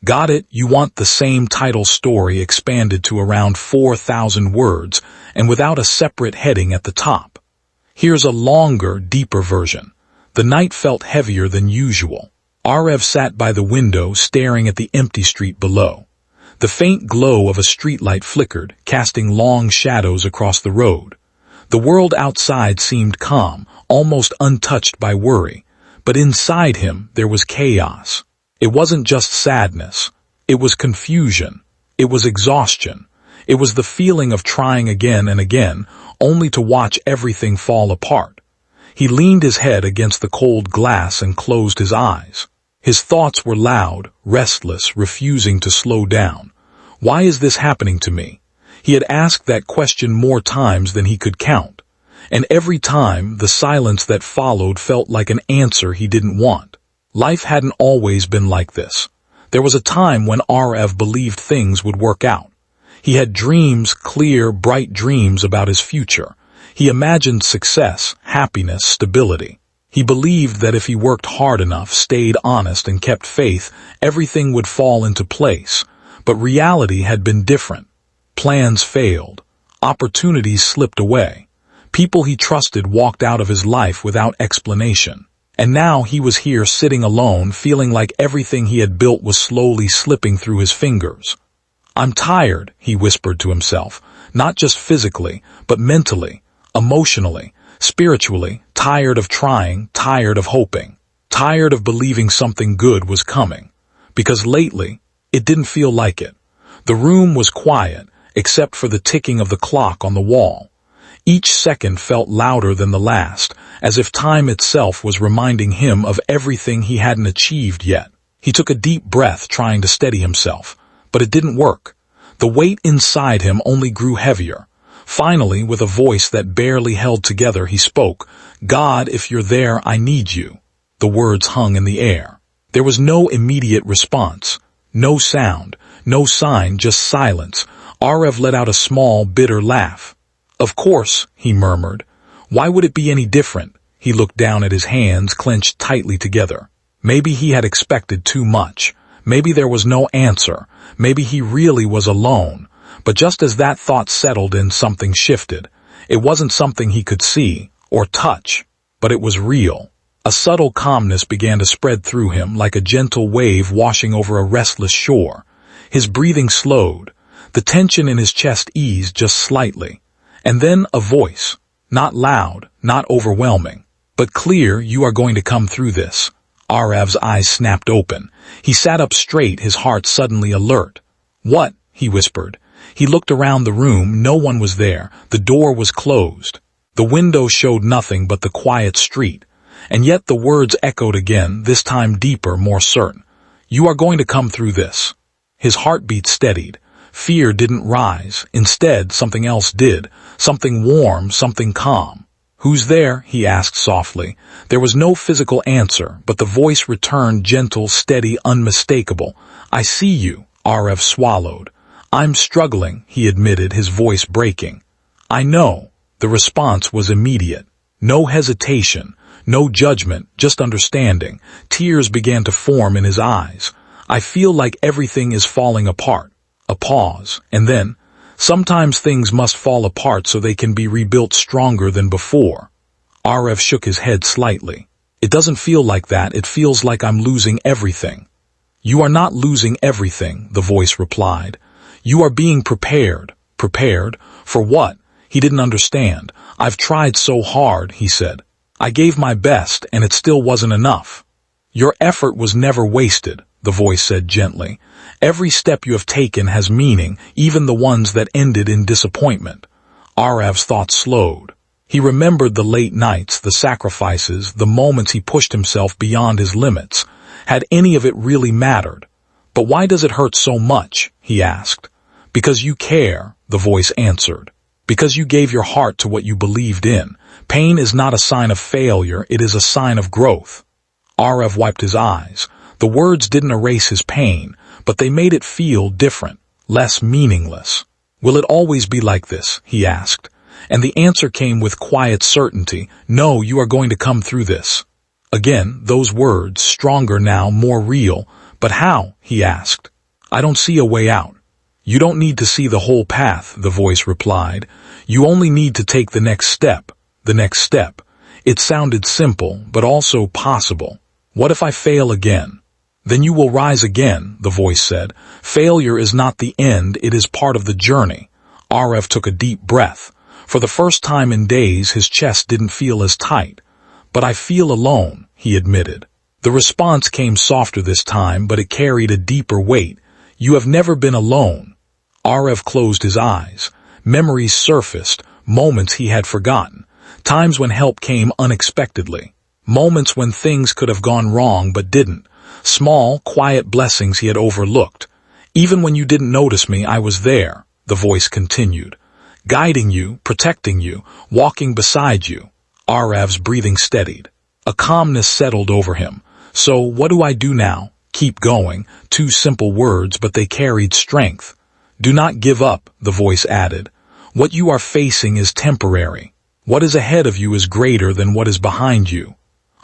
Got it, you want the same title story expanded to around 4,000 words and without a separate heading at the top. Here's a longer, deeper version. The night felt heavier than usual. Arev sat by the window staring at the empty street below. The faint glow of a streetlight flickered, casting long shadows across the road. The world outside seemed calm, almost untouched by worry, but inside him there was chaos. It wasn't just sadness. It was confusion. It was exhaustion. It was the feeling of trying again and again, only to watch everything fall apart. He leaned his head against the cold glass and closed his eyes. His thoughts were loud, restless, refusing to slow down. Why is this happening to me? He had asked that question more times than he could count, and every time the silence that followed felt like an answer he didn't want. Life hadn't always been like this. There was a time when Arev believed things would work out. He had dreams, clear, bright dreams about his future. He imagined success, happiness, stability. He believed that if he worked hard enough, stayed honest, and kept faith, everything would fall into place. But reality had been different. Plans failed. Opportunities slipped away. People he trusted walked out of his life without explanation. And now he was here sitting alone, feeling like everything he had built was slowly slipping through his fingers. "I'm tired," he whispered to himself, not just physically, but mentally, emotionally, spiritually, tired of trying, tired of hoping, tired of believing something good was coming. Because lately, it didn't feel like it. The room was quiet, except for the ticking of the clock on the wall. Each second felt louder than the last, as if time itself was reminding him of everything he hadn't achieved yet. He took a deep breath, trying to steady himself, but it didn't work. The weight inside him only grew heavier. Finally, with a voice that barely held together, he spoke, "God, if you're there, I need you." The words hung in the air. There was no immediate response, no sound, no sign, just silence. Arev let out a small, bitter laugh. "Of course," he murmured. "Why would it be any different?" He looked down at his hands, clenched tightly together. Maybe he had expected too much. Maybe there was no answer. Maybe he really was alone. But just as that thought settled in, something shifted. It wasn't something he could see or touch, but it was real. A subtle calmness began to spread through him, like a gentle wave washing over a restless shore. His breathing slowed. The tension in his chest eased just slightly. And then a voice, not loud, not overwhelming, but clear. "You are going to come through this." Arev's eyes snapped open. He sat up straight, his heart suddenly alert. "What?" he whispered. He looked around the room. No one was there. The door was closed. The window showed nothing but the quiet street. And yet the words echoed again, this time deeper, more certain. "You are going to come through this." His heartbeat steadied. Fear didn't rise. Instead, something else did. Something warm, something calm. "Who's there?" he asked softly. There was no physical answer, but the voice returned, gentle, steady, unmistakable. "I see you," Arev swallowed. "I'm struggling," he admitted, his voice breaking. "I know." The response was immediate. No hesitation, no judgment, just understanding. Tears began to form in his eyes. "I feel like everything is falling apart." A pause, and then, "Sometimes things must fall apart so they can be rebuilt stronger than before." Arev shook his head slightly. "It doesn't feel like that. It feels like I'm losing everything." "You are not losing everything," the voice replied. "You are being prepared." "Prepared? For what?" He didn't understand. "I've tried so hard," he said. "I gave my best, and it still wasn't enough." "Your effort was never wasted," the voice said gently. "Every step you have taken has meaning, even the ones that ended in disappointment." Arev's thoughts slowed. He remembered the late nights, the sacrifices, the moments he pushed himself beyond his limits. Had any of it really mattered? "But why does it hurt so much?" he asked. "Because you care," the voice answered. "Because you gave your heart to what you believed in. Pain is not a sign of failure, it is a sign of growth." Arev wiped his eyes. The words didn't erase his pain, but they made it feel different, less meaningless. "Will it always be like this?" he asked. And the answer came with quiet certainty. "No, you are going to come through this." Again, those words, stronger now, more real. "But how?" he asked. I don't see a way out. You don't need to see the whole path, the voice replied. You only need to take the next step. The next step. It sounded simple, but also possible. What if I fail again? Then you will rise again, the voice said. Failure is not the end, it is part of the journey. Arev took a deep breath. For the first time in days, his chest didn't feel as tight. But I feel alone, he admitted. The response came softer this time, but it carried a deeper weight. You have never been alone. Arev closed his eyes. Memories surfaced, moments he had forgotten, times when help came unexpectedly, moments when things could have gone wrong but didn't, small, quiet blessings he had overlooked. Even when you didn't notice me, I was there, the voice continued, guiding you, protecting you, walking beside you. Arev's breathing steadied. A calmness settled over him. So what do I do now? Keep going. Two simple words, but they carried strength. Do not give up, the voice added. What you are facing is temporary. What is ahead of you is greater than what is behind you.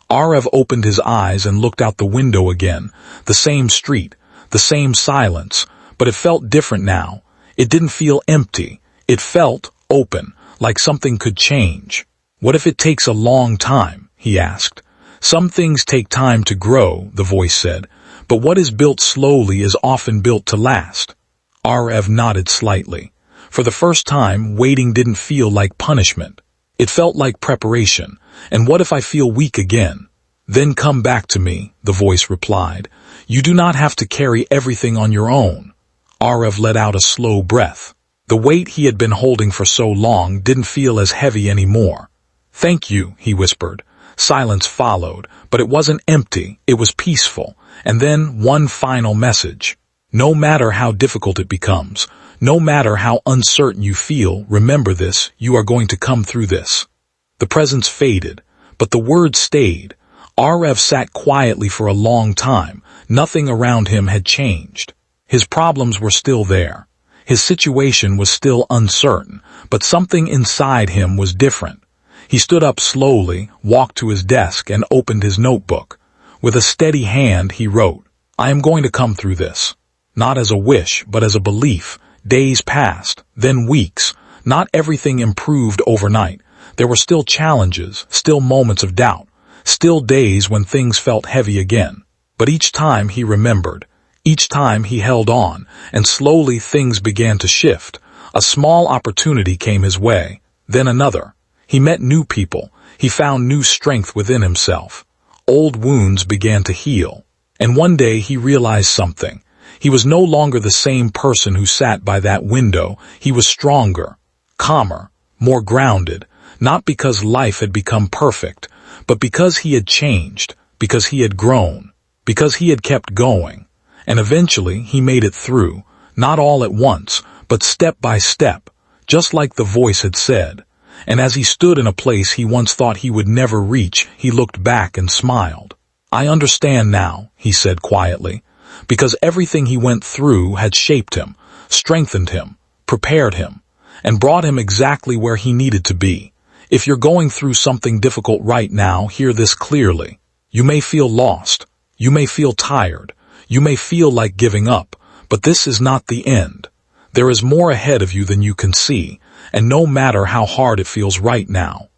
Arev opened his eyes and looked out the window again. The same street, the same silence, but it felt different now. It didn't feel empty. It felt open, like something could change. What if it takes a long time? He asked. Some things take time to grow, the voice said, but what is built slowly is often built to last. Arev nodded slightly. For the first time, waiting didn't feel like punishment. It felt like preparation. And what if I feel weak again? Then come back to me, the voice replied. You do not have to carry everything on your own. Arev let out a slow breath. The weight he had been holding for so long didn't feel as heavy anymore. Thank you, he whispered. Silence followed, but it wasn't empty, it was peaceful. And then one final message. No matter how difficult it becomes, no matter how uncertain you feel, remember this, you are going to come through this. The presence faded, but the words stayed. Arev sat quietly for a long time. Nothing around him had changed. His problems were still there. His situation was still uncertain, but something inside him was different. He stood up slowly, walked to his desk, and opened his notebook. With a steady hand, he wrote, I am going to come through this. Not as a wish, but as a belief. Days passed, then weeks. Not everything improved overnight. There were still challenges, still moments of doubt, still days when things felt heavy again. But each time he remembered. Each time he held on, and slowly things began to shift. A small opportunity came his way, then another. He met new people. He found new strength within himself. Old wounds began to heal. And one day he realized something. He was no longer the same person who sat by that window. He was stronger, calmer, more grounded, not because life had become perfect, but because he had changed, because he had grown, because he had kept going. And eventually he made it through, not all at once, but step by step, just like the voice had said. And as he stood in a place he once thought he would never reach, he looked back and smiled. I understand now, he said quietly, because everything he went through had shaped him, strengthened him, prepared him, and brought him exactly where he needed to be. If you're going through something difficult right now, hear this clearly. You may feel lost. You may feel tired. You may feel like giving up, but this is not the end. There is more ahead of you than you can see, and no matter how hard it feels right now,